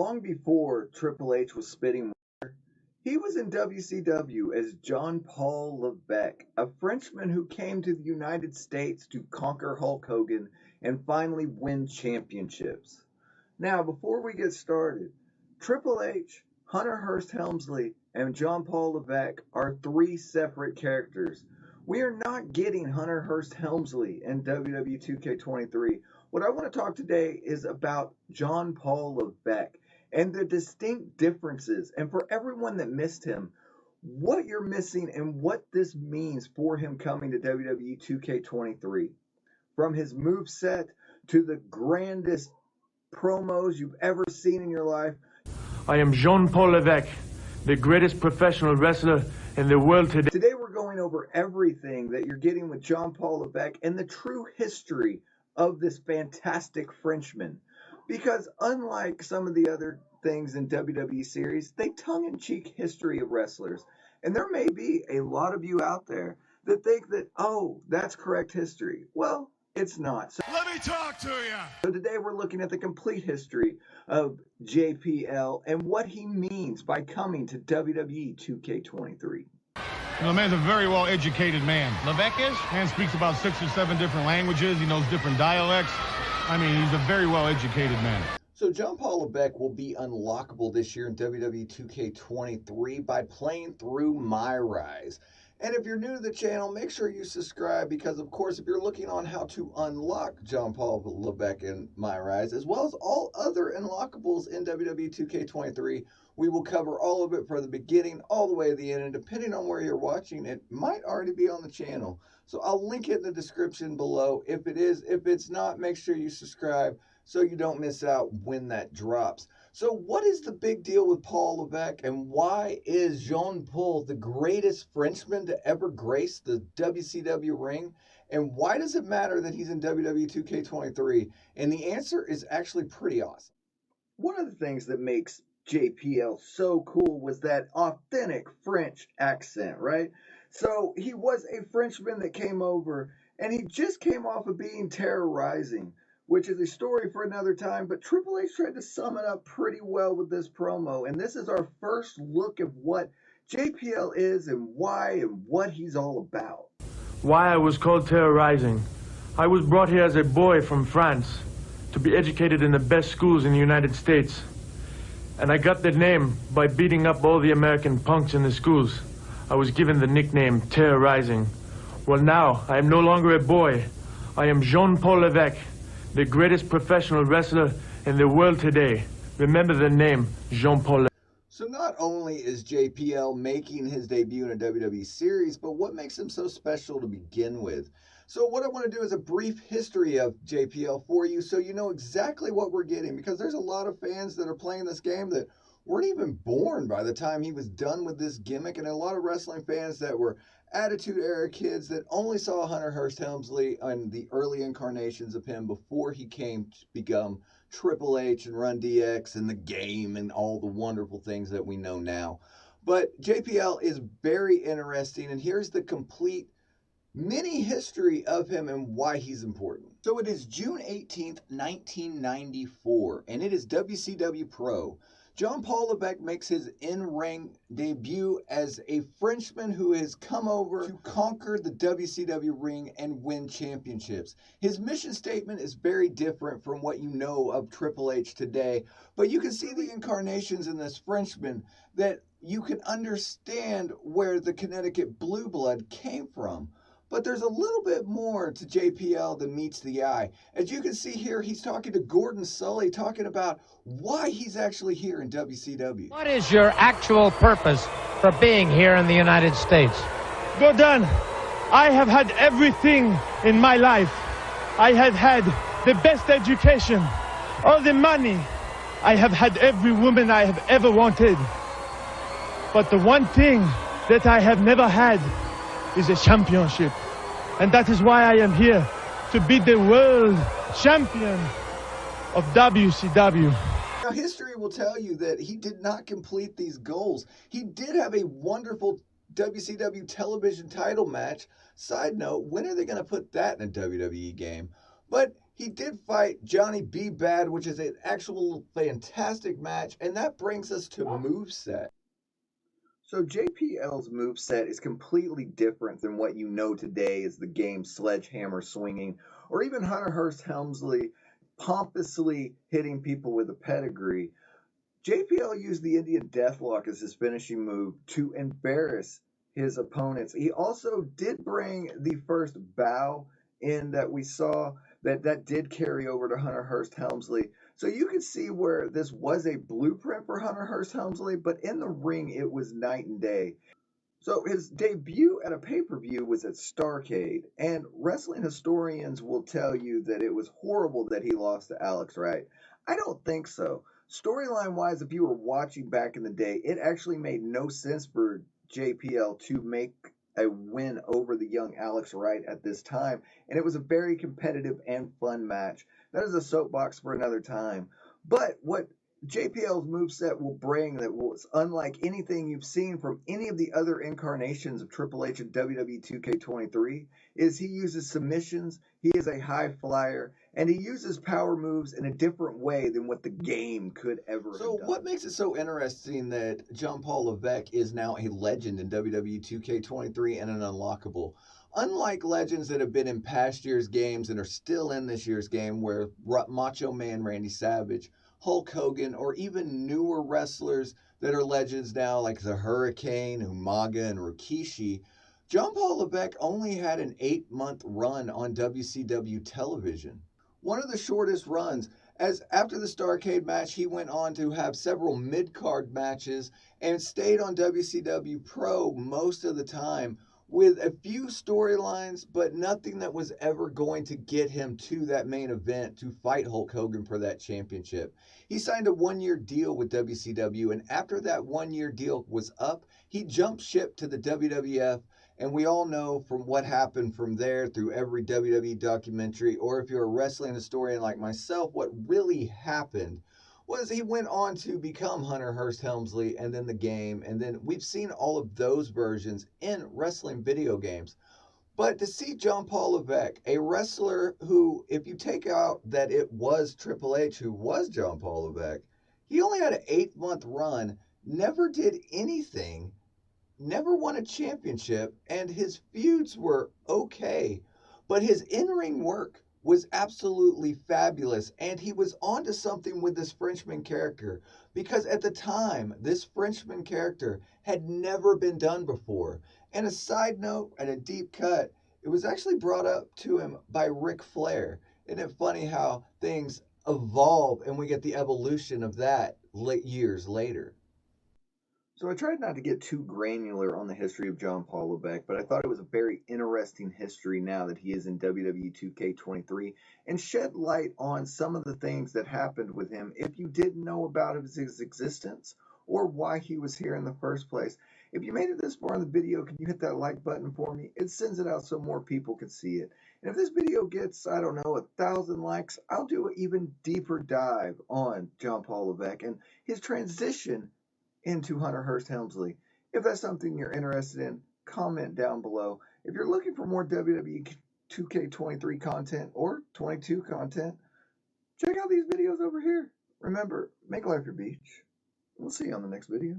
long before Triple H was spitting water, he was in WCW as Jean Paul Lévesque, a Frenchman who came to the United States to conquer Hulk Hogan and finally win championships. Now, before we get started, Triple H, Hunter Hurst Helmsley, and Jean Paul Lévesque are three separate characters. We are not getting Hunter Hurst Helmsley in WWE 2k23. What I want to talk today is about Jean Paul Lévesque and the distinct differences, and for everyone that missed him, what you're missing and what this means for him coming to WWE 2k23. From his moveset to the grandest promos you've ever seen in your life. I am Jean Paul Lévesque, the greatest professional wrestler in the world today. Today we're going over everything that you're getting with Jean Paul Lévesque and the true history of this fantastic Frenchman. Because unlike some of the other things in WWE series, they tongue-in-cheek history of wrestlers. And there may be a lot of you out there that think that, oh, that's correct history. Well, it's not. So let me talk to you. So today we're looking at the complete history of JPL and what he means by coming to WWE 2K23. The man's a very well-educated man. Levesque is? Man speaks about 6 or 7 different languages. He knows different dialects. I mean, he's a very well-educated man. So Jean Paul Lévesque will be unlockable this year in WWE 2K23 by playing through My Rise. And if you're new to the channel, make sure you subscribe because, of course, if you're looking on how to unlock Jean Paul Lévesque in My Rise, as well as all other unlockables in WWE 2K23, we will cover all of it from the beginning all the way to the end. And depending on where you're watching, it might already be on the channel. So I'll link it in the description below. If it is, if it's not, make sure you subscribe so you don't miss out when that drops. So what is the big deal with Paul Lévesque, and why is Jean Paul the greatest Frenchman to ever grace the WCW ring? And why does it matter that he's in WWE 2K23? And the answer is actually pretty awesome. One of the things that makes JPL so cool was that authentic French accent, right? So he was a Frenchman that came over, and he just came off of being terrorizing, which is a story for another time, but Triple H tried to sum it up pretty well with this promo, and this is our first look at what JPL is and why and what he's all about. Why I was called terrorizing. I was brought here as a boy from France to be educated in the best schools in the United States. And I got the name by beating up all the American punks in the schools. I was given the nickname Terrorizing. Well, now I am no longer a boy. I am Jean Paul Lévesque, the greatest professional wrestler in the world today. Remember the name, Jean Paul Lévesque. So not only is JPL making his debut in a WWE series, but what makes him so special to begin with? So what I want to do is a brief history of JPL for you so you know exactly what we're getting, because there's a lot of fans that are playing this game that weren't even born by the time he was done with this gimmick, and a lot of wrestling fans that were Attitude Era kids that only saw Hunter Hurst Helmsley and the early incarnations of him before he came to become Triple H and Run DX and the game and all the wonderful things that we know now. But JPL is very interesting, and here's the complete mini history of him and why he's important. So it is June 18th, 1994, and it is WCW Pro. Jean Paul Lévesque makes his in-ring debut as a Frenchman who has come over to conquer the WCW ring and win championships. His mission statement is very different from what you know of Triple H today, but you can see the incarnations in this Frenchman that you can understand where the Connecticut blue blood came from. But there's a little bit more to JPL than meets the eye. As you can see here, he's talking to Gordon Sully, talking about why he's actually here in WCW. What is your actual purpose for being here in the United States? Gordon, I have had everything in my life. I have had the best education, all the money. I have had every woman I have ever wanted. But the one thing that I have never had is a championship. And that is why I am here, to be the world champion of WCW. Now, history will tell you that he did not complete these goals. He did have a wonderful WCW television title match. Side note, when are they going to put that in a WWE game? But He did fight Johnny B. Bad, which is an actual fantastic match, and that brings us to moveset. So JPL's moveset is completely different than what you know today as the game sledgehammer swinging, or even Hunter Hurst Helmsley pompously hitting people with a pedigree. JPL used the Indian Deathlock as his finishing move to embarrass his opponents. He also did bring the first bow in that we saw that did carry over to Hunter Hurst Helmsley. So you can see where this was a blueprint for Hunter Hurst Helmsley, but in the ring it was night and day. So his debut at a pay-per-view was at Starrcade, and wrestling historians will tell you that it was horrible that he lost to Alex Wright. I don't think so. Storyline-wise, if you were watching back in the day, it actually made no sense for JPL to make a win over the young Alex Wright at this time, and it was a very competitive and fun match. That is a soapbox for another time. But what JPL's moveset will bring that was unlike anything you've seen from any of the other incarnations of Triple H and WWE 2k23 is he uses submissions, he is a high flyer, and he uses power moves in a different way than what the game could ever have done. So what makes it so interesting that Jean Paul Lévesque is now a legend in WWE 2k23 and an unlockable? Unlike legends that have been in past year's games and are still in this year's game, where Macho Man Randy Savage, Hulk Hogan, or even newer wrestlers that are legends now like the Hurricane, Umaga, and Rikishi, Jean Paul Lévesque only had an 8-month run on WCW television. One of the shortest runs, as after the Starrcade match, he went on to have several mid-card matches and stayed on WCW Pro most of the time, with a few storylines, but nothing that was ever going to get him to that main event to fight Hulk Hogan for that championship. He signed a 1-year deal with WCW, and after that 1-year deal was up, he jumped ship to the WWF, and we all know from what happened from there through every WWE documentary, or if you're a wrestling historian like myself, what really happened was he went on to become Hunter Hurst Helmsley and then the game, and then we've seen all of those versions in wrestling video games. But to see Jean Paul Lévesque, a wrestler who, if you take out that it was Triple H who was Jean Paul Lévesque, he only had an 8-month run, never did anything, never won a championship, and his feuds were okay. But his in-ring work was absolutely fabulous, and he was onto something with this Frenchman character, because at the time, this Frenchman character had never been done before. And a side note and a deep cut, it was actually brought up to him by Ric Flair. Isn't it funny how things evolve and we get the evolution of that years later? So I tried not to get too granular on the history of Jean Paul Lévesque, but I thought it was a very interesting history now that he is in WWE 2K23 and shed light on some of the things that happened with him if you didn't know about his existence or why he was here in the first place. If you made it this far in the video, can you hit that like button for me? It sends it out so more people can see it. And if this video gets, I don't know, 1,000 likes, I'll do an even deeper dive on Jean Paul Lévesque and his transition into Hunter Hurst Helmsley. If that's something you're interested in, comment down below. If you're looking for more WWE 2K23 content or 22 content, check out these videos over here. Remember, make life your beach. We'll see you on the next video.